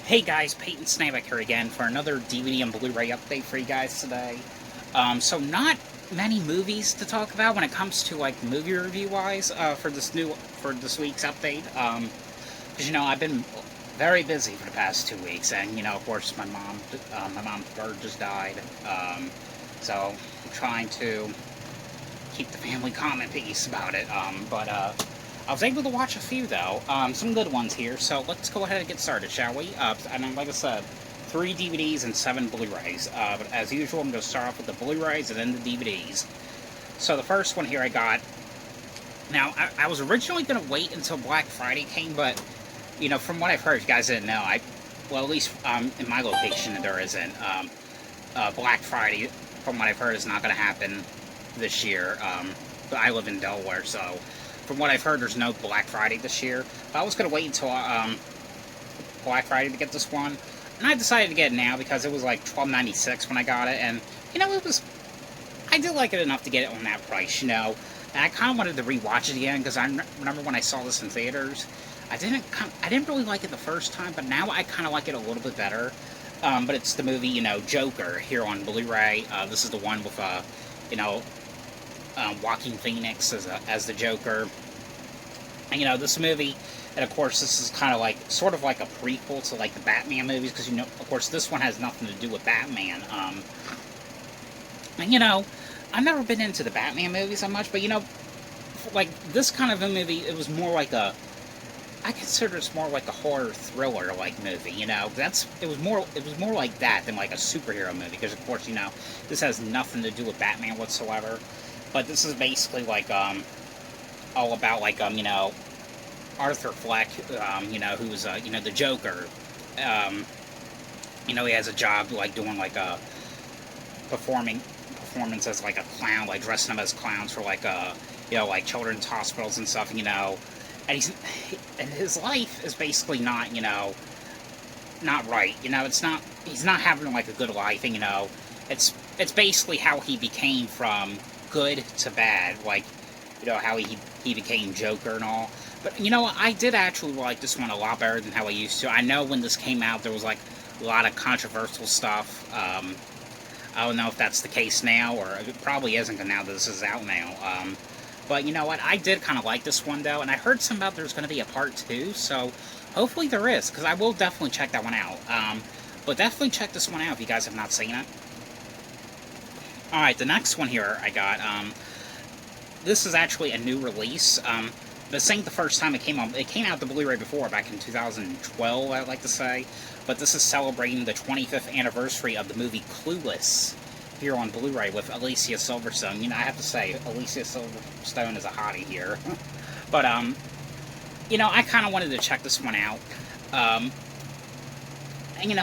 Hey guys, Peyton Snabeck here again for another DVD and Blu-ray update for you guys today. So not many movies to talk about when it comes to like movie review wise for this week's update. Because I've been very busy for the past 2 weeks, and of course my mom's bird just died. So I'm trying to keep the family calm and peace about it. But I was able to watch a few, though. Some good ones here, so let's go ahead and get started, shall we? And like I said, 3 DVDs and 7 Blu-rays. But as usual, I'm going to start off with the Blu-rays and then the DVDs. So the first one here I got... Now, I was originally going to wait until Black Friday came, but, from what I've heard, you guys didn't know, well, at least in my location, there isn't. Black Friday, from what I've heard, is not going to happen this year. But I live in Delaware, so... From what I've heard, there's no Black Friday this year. I was going to wait until Black Friday to get this one. And I decided to get it now because it was like $12.96 when I got it. And, I did like it enough to get it on that price, And I kind of wanted to rewatch it again because I remember when I saw this in theaters. I didn't really like it the first time, but now I kind of like it a little bit better. But it's the movie, Joker here on Blu-ray. This is the one with, Joaquin Phoenix as the Joker. And, this movie, and of course this is kind of like, sort of like a prequel to like the Batman movies, because of course this one has nothing to do with Batman. And I've never been into the Batman movies that much, but like this kind of a movie, it was more like I consider it's more like a horror thriller like movie, it was more like that than like a superhero movie, because of course, this has nothing to do with Batman whatsoever. But this is basically like all about like Arthur Fleck, who's the Joker. He has a job like doing like a performance as like a clown, like dressing up as clowns for like like children's hospitals and stuff, and his life is basically not not right, he's not having like a good life, and it's basically how he became from good to bad, like, how he became Joker and all. But, I did actually like this one a lot better than how I used to. I know when this came out, there was, like, a lot of controversial stuff. I don't know if that's the case now, or it probably isn't now that this is out now. But, you know what, I did kind of like this one, though, and I heard some about there's going to be a part 2, so hopefully there is, because I will definitely check that one out. But definitely check this one out if you guys have not seen it. Alright, the next one here I got, this is actually a new release. This ain't the first time it came out. It came out the Blu-ray before, back in 2012, I'd like to say. But this is celebrating the 25th anniversary of the movie Clueless here on Blu-ray with Alicia Silverstone. I have to say, Alicia Silverstone is a hottie here. But, I kind of wanted to check this one out. And,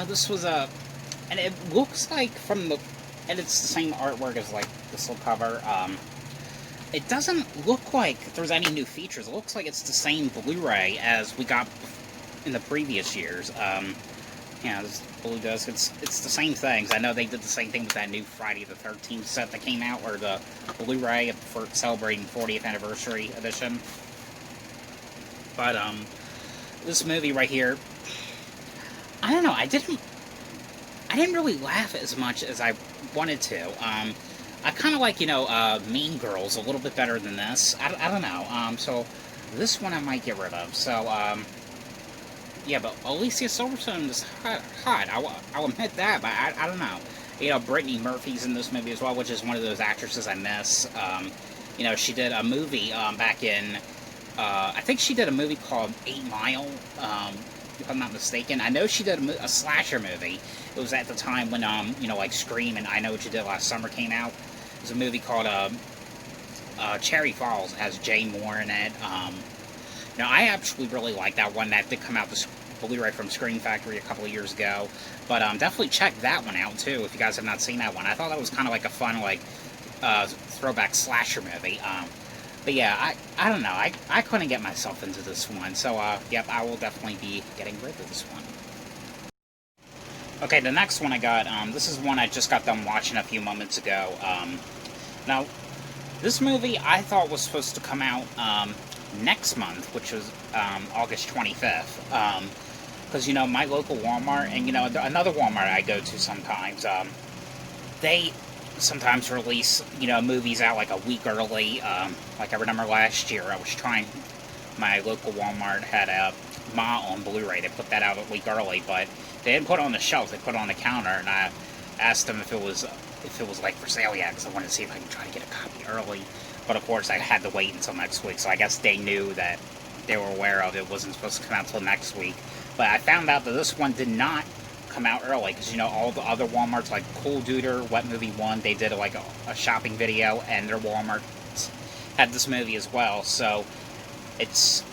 this was a... And it looks like from the... And it's the same artwork as, like, this little cover. It doesn't look like there's any new features. It looks like it's the same Blu-ray as we got in the previous years. This blue disc, it's the same things. I know they did the same thing with that new Friday the 13th set that came out, or the Blu-ray for celebrating 40th anniversary edition. But, this movie right here, I don't know, I didn't really laugh as much as I wanted to. I kind of like, Mean Girls a little bit better than this. I don't know. So this one I might get rid of. So, yeah, but Alicia Silverstone is hot. I'll admit that, but I don't know. Brittany Murphy's in this movie as well, which is one of those actresses I miss. She did a movie back in, I think she did a movie called 8 Mile, if I'm not mistaken. I know she did a slasher movie. It was at the time when, like Scream and I Know What You Did Last Summer came out. There's a movie called Cherry Falls. It has Jay Moore in it. I actually really like that one. That did come out this Blu-ray from Screen Factory a couple of years ago. But definitely check that one out, too, if you guys have not seen that one. I thought that was kind of like a fun, like, throwback slasher movie. But yeah, I don't know. I couldn't get myself into this one. So, yep, I will definitely be getting rid of this one. Okay, the next one I got, this is one I just got done watching a few moments ago. Now, this movie I thought was supposed to come out next month, which was August 25th. because, you know, my local Walmart, and, you know, another Walmart I go to sometimes, they sometimes release, you know, movies out like a week early. Like I remember last year, I was trying, my local Walmart had a Ma on Blu-ray. They put that out a week early, but they didn't put it on the shelf. They put it on the counter, and I asked them if it was like for sale yet, because I wanted to see if I could try to get a copy early. But of course, I had to wait until next week. So I guess they knew that they were aware of it wasn't supposed to come out until next week. But I found out that this one did not come out early, because, you know, all the other Walmarts, like Cool Duder, Wet Movie 1, they did like a shopping video, and their Walmart had this movie as well. So it's,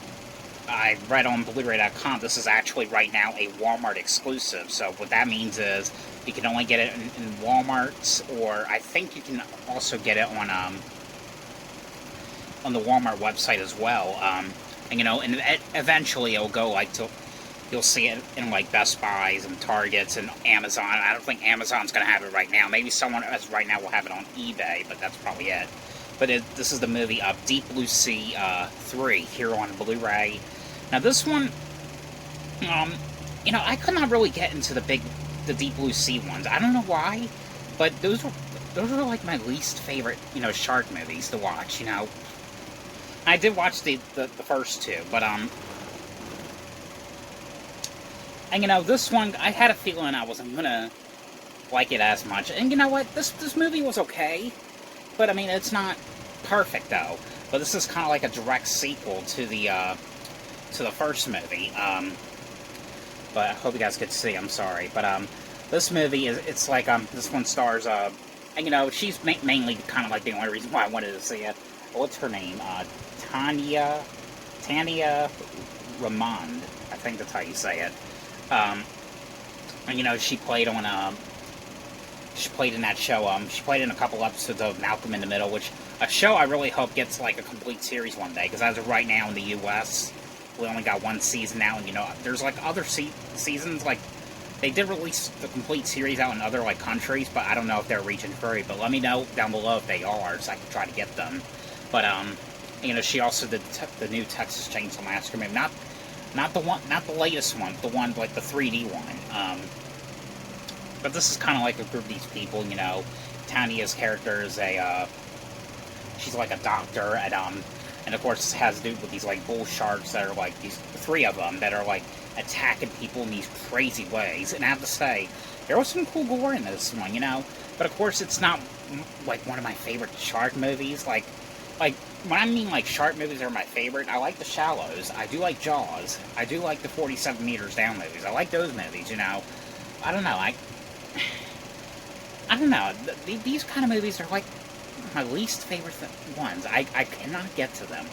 I read on Blu-ray.com, this is actually right now a Walmart exclusive. So what that means is you can only get it in Walmarts, or I think you can also get it on the Walmart website as well. And, you know, and eventually it'll go like to, you'll see it in like Best Buys and Targets and Amazon. I don't think Amazon's going to have it right now. Maybe someone else right now will have it on eBay, but that's probably it. But this is the movie Deep Blue Sea 3 here on Blu-ray. Now this one, you know, I could not really get into the Deep Blue Sea ones. I don't know why, but those were like my least favorite, you know, shark movies to watch. You know, I did watch the first two, but and, you know, this one, I had a feeling I wasn't gonna like it as much. And you know what? This movie was okay, but I mean, it's not perfect though. But this is kind of like a direct sequel to the first movie. But I hope you guys could see. I'm sorry, but this movie it's like this one stars and, you know, she's mainly kind of like the only reason why I wanted to see it. What's her name? Tanya Ramond. I think that's how you say it. And, you know, she played in that show, she played in a couple episodes of Malcolm in the Middle, which, a show I really hope gets, like, a complete series one day, because as of right now in the U.S., we only got one season now, and, you know, there's, like, other seasons, like, they did release the complete series out in other, like, countries, but I don't know if they're region free, but let me know down below if they are, so I can try to get them. But, you know, she also did the new Texas Chainsaw Massacre movie, not the latest one, the one, like, the 3D one. But this is kind of like a group of these people, you know. Tanya's character is she's like a doctor, and of course it has to do with these, like, bull sharks that are, like, these three of them that are, like, attacking people in these crazy ways. And I have to say, there was some cool gore in this one, you know. But of course it's not, like, one of my favorite shark movies. Like, when I mean, like, shark movies are my favorite, I like The Shallows, I do like Jaws, I do like the 47 Meters Down movies, I like those movies, you know. I don't know, I don't know, these kind of movies are, like, my least favorite ones. I cannot get to them.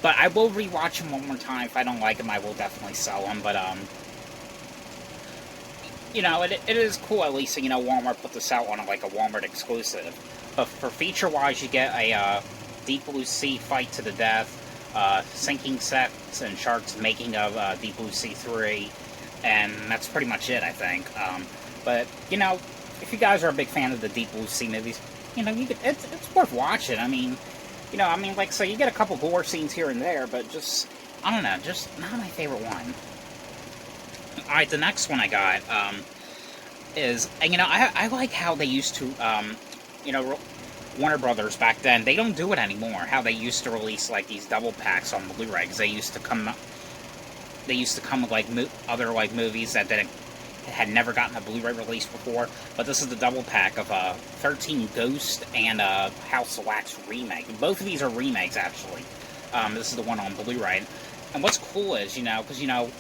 But I will rewatch them one more time. If I don't like them, I will definitely sell them, but, you know, it is cool, at least, you know, Walmart put this out on, like, a Walmart exclusive. But for feature-wise, you get a, Deep Blue Sea Fight to the Death, Sinking Sets and Sharks Making of Deep Blue Sea 3, and that's pretty much it, I think. But, you know, if you guys are a big fan of the Deep Blue Sea movies, you know, it's worth watching. I mean, you know, like, so you get a couple gore scenes here and there, but just, I don't know, just not my favorite one. Alright, the next one I got, is, and, you know, I like how they used to, you know, Warner Brothers back then, they don't do it anymore, how they used to release, like, these double packs on Blu-ray, because they used to come with, like, other, like, movies that had never gotten a Blu-ray release before, but this is the double pack of 13 Ghosts and House of Wax remake. Both of these are remakes, actually. This is the one on Blu-ray. And what's cool is, you know, because, you know,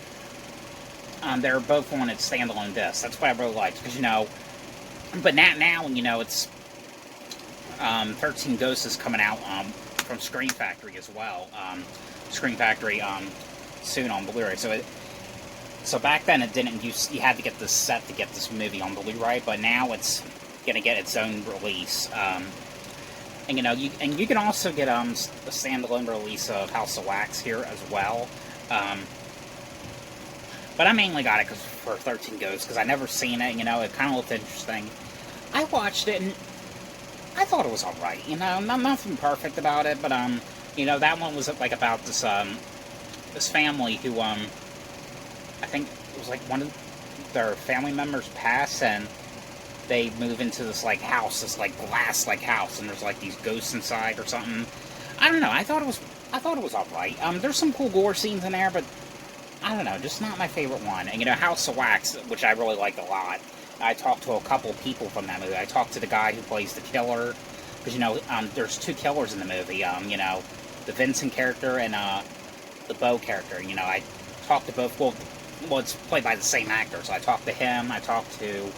they're both on its standalone discs. That's what I really liked, because, you know, but now, you know, it's 13 Ghosts is coming out from Screen Factory as well. Screen Factory soon on Blu-ray. So back then it didn't. You had to get this set to get this movie on Blu-ray, but now it's gonna get its own release. And you know, you can also get a standalone release of House of Wax here as well. But I mainly got it for 13 Ghosts because I never seen it. You know, it kind of looked interesting. I watched it and I thought it was alright, you know, nothing perfect about it, but, you know, that one was, like, about this, this family who, I think it was like one of their family members passed, and they move into this like house, this like glass like house, and there's like these ghosts inside or something. I don't know. I thought it was alright. There's some cool gore scenes in there, but I don't know, just not my favorite one. And, you know, House of Wax, which I really liked a lot. I talked to a couple people from that movie. I talked to the guy who plays the killer, because, you know, there's two killers in the movie. You know, the Vincent character and the Beau character. You know, I talked to both. Well, it's played by the same actor. So I talked to him. I talked to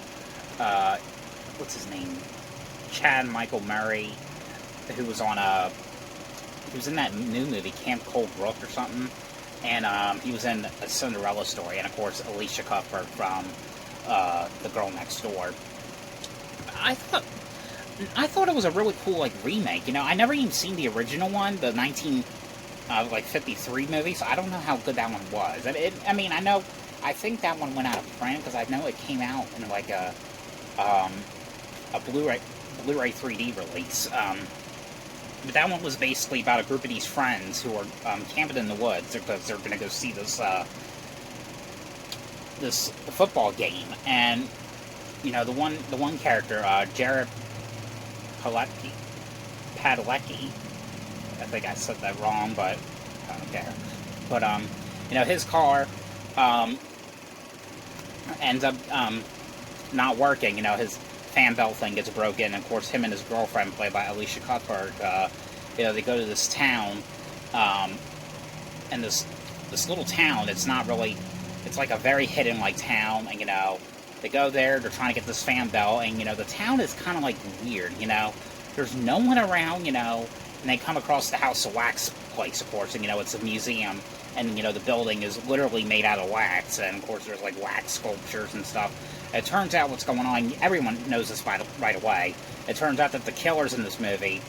what's his name, Chad Michael Murray, who was on he was in that new movie Camp Cold Brook or something. And he was in A Cinderella Story, and of course Alicia Cuthbert from The Girl Next Door. I thought it was a really cool like remake. You know, I never even seen the original one, the 1953 movie, so I don't know how good that one was. I mean, I think that one went out of print because I know it came out in like a Blu-ray 3D release. But that one was basically about a group of these friends who are camping in the woods because they're going to go see this this football game. And you know, the one character, Jared Padalecki, I think I said that wrong, but I don't care. But you know, his car ends up not working. You know, his fan belt thing gets broken, and of course him and his girlfriend, played by Alicia Cuthbert, you know, they go to this town, and this little town, it's not really, it's like a very hidden like town, and you know, they go there, they're trying to get this fan belt, and you know, the town is kind of like weird, you know, there's no one around, you know, and they come across the House of Wax place, of course, and you know, it's a museum, and you know, the building is literally made out of wax, and of course there's like wax sculptures and stuff. It turns out what's going on, everyone knows this right away. It turns out that the killers in this movie,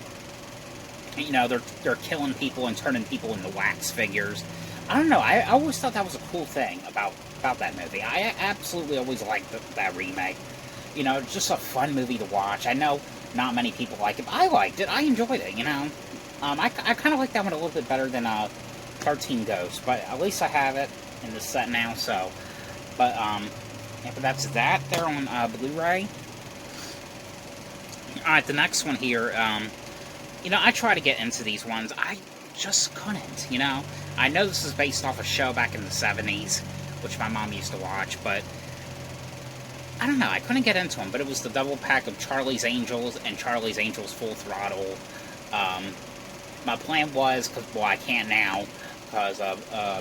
you know, they're killing people and turning people into wax figures. I don't know, I always thought that was a cool thing about that movie. I absolutely always liked that remake. You know, it's just a fun movie to watch. I know not many people like it, but I liked it. I enjoyed it, you know. I kind of like that one a little bit better than 13 Ghosts, but at least I have it in this set now, so. But, yeah, but that's that there on Blu-ray. Alright, the next one here, you know, I try to get into these ones. I just couldn't, you know. I know this is based off a show back in the 70s, which my mom used to watch, but I don't know, I couldn't get into them. But it was the double pack of Charlie's Angels and Charlie's Angels Full Throttle. My plan was, because, well, I can't now, because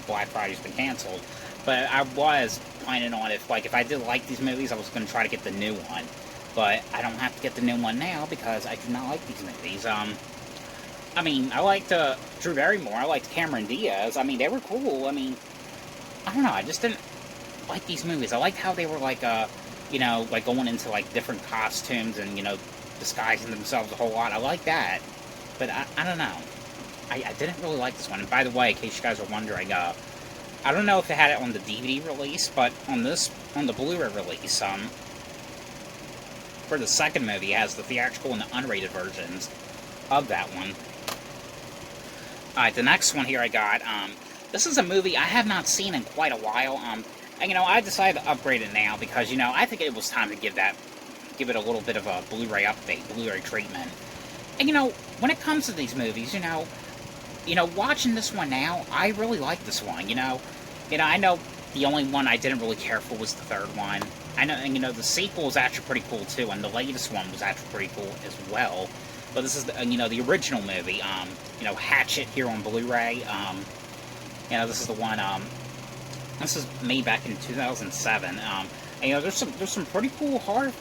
Black Friday's been canceled. But I was planning on, if I did like these movies, I was going to try to get the new one. But I don't have to get the new one now, because I do not like these movies. I mean, I liked Drew Barrymore, I liked Cameron Diaz. I mean, they were cool. I mean, I don't know, I just didn't like these movies. I liked how they were, like, you know, like, going into, like, different costumes and, you know, disguising themselves a whole lot. I like that. But I don't know. I didn't really like this one. And by the way, in case you guys are wondering, I don't know if they had it on the DVD release, but on the Blu-ray release, for the second movie, it has the theatrical and the unrated versions of that one. Alright, the next one here I got, this is a movie I have not seen in quite a while, and, you know, I decided to upgrade it now, because, you know, I think it was time to give it a little bit of a Blu-ray update, Blu-ray treatment. And, you know, when it comes to these movies, you know, watching this one now, I really like this one, you know. I know the only one I didn't really care for was the third one. I know, and, you know, the sequel is actually pretty cool, too, and the latest one was actually pretty cool as well. But this is, you know, the original movie, you know, Hatchet here on Blu-ray. You know, this is the one, this is made back in 2007. And, you know, there's some pretty cool horror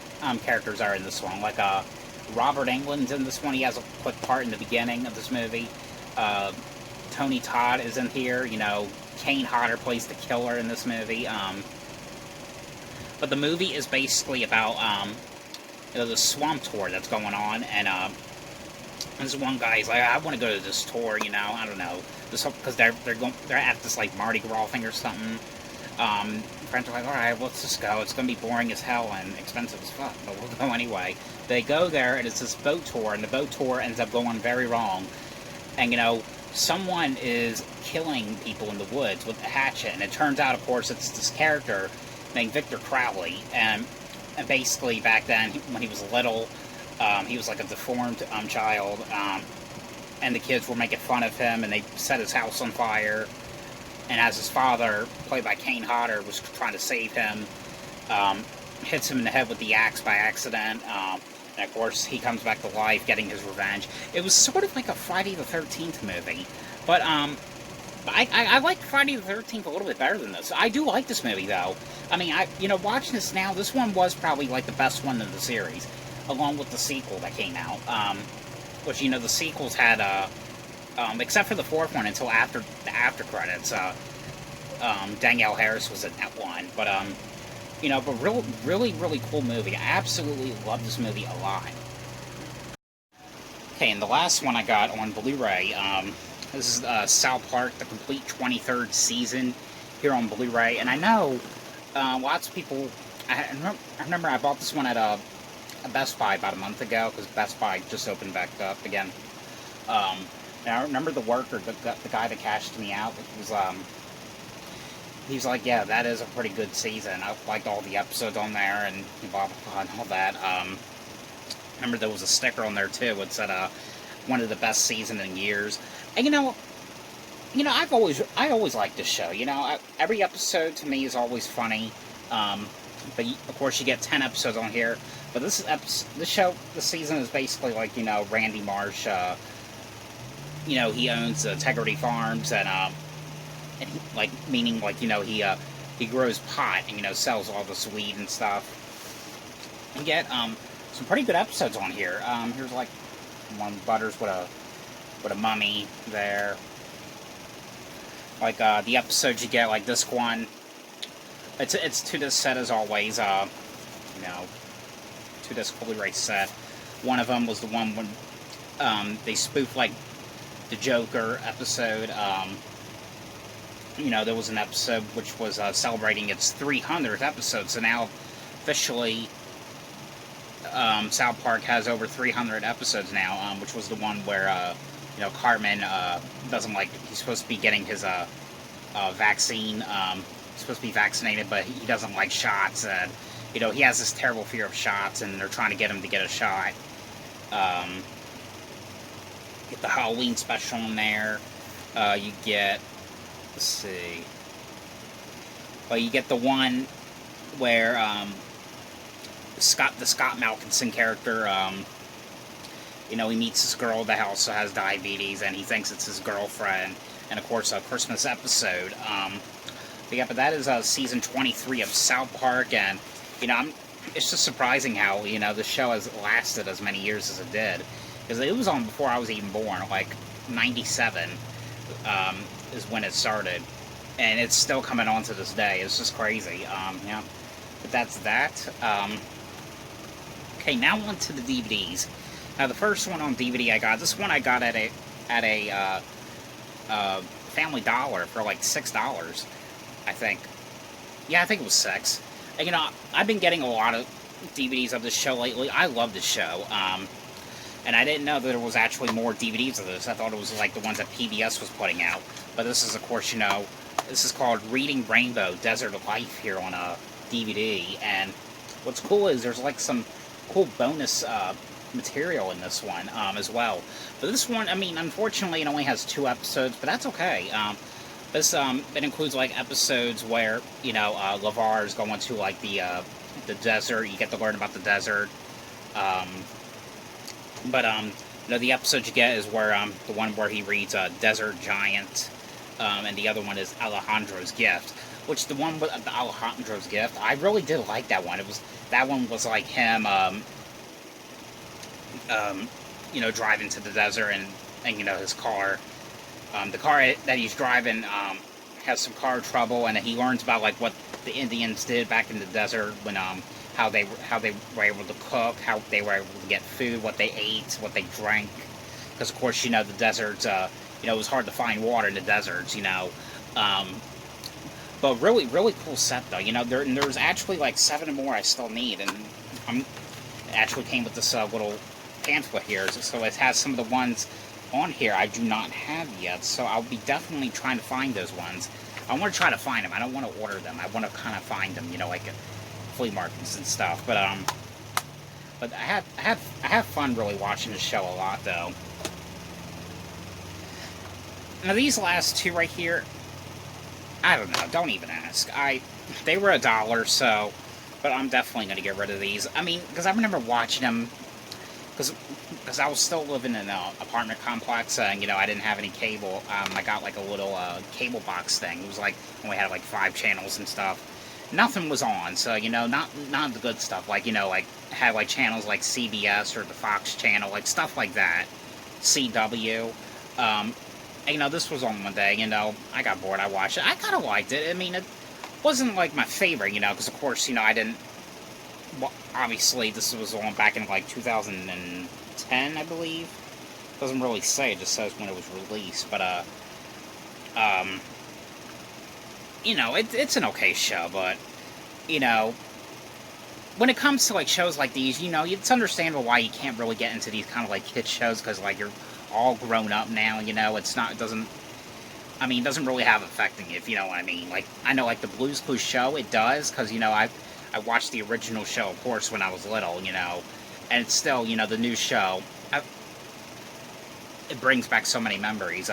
characters are in this one, like, Robert Englund's in this one. He has a quick part in the beginning of this movie. Tony Todd is in here. You know, Kane Hodder plays the killer in this movie. But the movie is basically about, you know, the swamp tour that's going on, and this one guy's like, I want to go to this tour, you know, I don't know, because they're at this like Mardi Gras thing or something. Friends are like, all right, let's just go. It's gonna be boring as hell and expensive as fuck, but we'll go anyway. They go there, and it's this boat tour, and the boat tour ends up going very wrong. And, you know, someone is killing people in the woods with a hatchet, and it turns out, of course, it's this character named Victor Crowley, and basically back then, when he was little, he was like a deformed child, and the kids were making fun of him, and they set his house on fire, and as his father, played by Kane Hodder, was trying to save him, hits him in the head with the axe by accident, and of course, he comes back to life, getting his revenge. It was sort of like a Friday the 13th movie, but I like Friday the 13th a little bit better than this. I do like this movie, though. I mean, watching this now, this one was probably like the best one in the series, along with the sequel that came out. Which, the sequels had, except for the fourth one until after the after credits, Danielle Harris was in that one. But, but really cool movie. I absolutely love this movie a lot. Okay, and the last one I got on Blu-ray, this is South Park, the complete 23rd season here on Blu-ray. And I know lots of people, I remember I bought this one at a Best Buy about a month ago, because Best Buy just opened back up again. And I remember the worker, the guy that cashed me out, he was like, yeah, that is a pretty good season. I liked all the episodes on there, and blah, blah, blah, and all that. Remember there was a sticker on there, too. It said, one of the best seasons in years. And, I always liked this show. Every episode, to me, is always funny. But, of course, you get 10 episodes on here. But this season is basically like, Randy Marsh, he owns Integrity Farms, and he, meaning, he grows pot and, sells all this weed and stuff. You get, some pretty good episodes on here. Here's, one Butters with a mummy there. The episodes you get, this one, it's to this set as always, to this Blu-ray set. One of them was the one when, they spoofed, the Joker episode. There was an episode which was celebrating its 300th episode, so now officially South Park has over 300 episodes now, which was the one where, Cartman doesn't he's supposed to be getting his vaccine, he's supposed to be vaccinated, but he doesn't like shots, and, he has this terrible fear of shots, and they're trying to get him to get a shot. Get the Halloween special in there. You get, let's see. Well, you get the one where the Scott Malkinson character, he meets this girl that also has diabetes, and he thinks it's his girlfriend. And of course, a Christmas episode. But that is season 23 of South Park, and it's just surprising how the show has lasted as many years as it did. Because it was on before I was even born, 97 is when it started. And it's still coming on to this day. It's just crazy. Yeah. But that's that. Okay, now on to the DVDs. Now, the first one on DVD I got, this one I got at a Family Dollar for $6, I think. Yeah, I think it was $6. And, I've been getting a lot of DVDs of this show lately. I love this show. And I didn't know that there was actually more DVDs of this. I thought it was the ones that PBS was putting out. But this is, of course, this is called Reading Rainbow, Desert of Life here on a DVD. And what's cool is there's some cool bonus material in this one as well. But this one, unfortunately, it only has 2 episodes, but that's okay. It includes episodes where LeVar is going to the desert. You get to learn about the desert. The episode you get is where the one where he reads Desert Giant, and the other one is Alejandro's Gift. Which the one with the Alejandro's Gift, I really did like that one. That one was him, driving to the desert and his car. The car that he's driving has some car trouble, and he learns about what the Indians did back in the desert when how they were able to cook, how they were able to get food, what they ate, what they drank. Because of course, the deserts, it was hard to find water in the deserts, But really cool set though. There's actually 7 more I still need, and it actually came with this little pamphlet here, so it has some of the ones on here I do not have yet, so I'll be definitely trying to find those ones. I want to try to find them. I don't want to order them. I want to kind of find them, you know, like at flea markets and stuff. But I have fun really watching the show a lot, though. Now these last two right here, I don't know. Don't even ask. They were $1, so, but I'm definitely gonna get rid of these. I mean, because I remember watching them, because I was still living in an apartment complex, and you know I didn't have any cable. I got like a little cable box thing. It was like only had like 5 channels and stuff. Nothing was on, so you know, not the good stuff. Like, you know, like had like channels like CBS or the Fox channel, like stuff like that. CW. And, you know, this was on one day. You know, I got bored. I watched it. I kind of liked it. I mean, it wasn't like my favorite. You know, because of course, you know, I didn't. Well, obviously, this was on back in like 2010, I believe. Doesn't really say. It just says when it was released. But you know, it's an okay show, but, you know, when it comes to, like, shows like these, you know, it's understandable why you can't really get into these kind of, like, kid shows, because, like, you're all grown up now, you know, it doesn't really have affecting you, if you know what I mean. Like, I know, like, the Blue's Clues show, it does, because, you know, I watched the original show, of course, when I was little, you know, and it's still, you know, the new show, it brings back so many memories,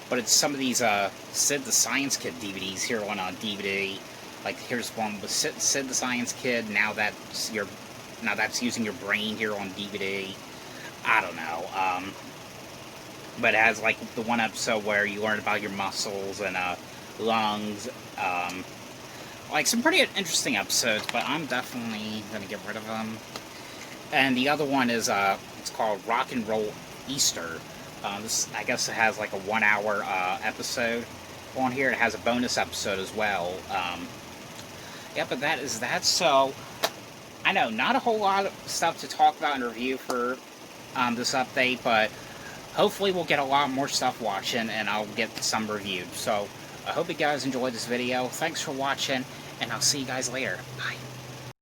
but it's some of these Sid the Science Kid DVDs here on DVD. Like, here's one with Sid the Science Kid. Now that's using your brain here on DVD. I don't know. But it has like the one episode where you learn about your muscles and lungs. Like some pretty interesting episodes. But I'm definitely gonna get rid of them. And the other one is it's called Rock and Roll Easter. This, I guess, it has like a 1-hour episode on here. It has a bonus episode as well. Yeah, but that is that. So, I know, not a whole lot of stuff to talk about and review for this update, but hopefully we'll get a lot more stuff watching, and I'll get some reviewed. So, I hope you guys enjoyed this video. Thanks for watching, and I'll see you guys later. Bye.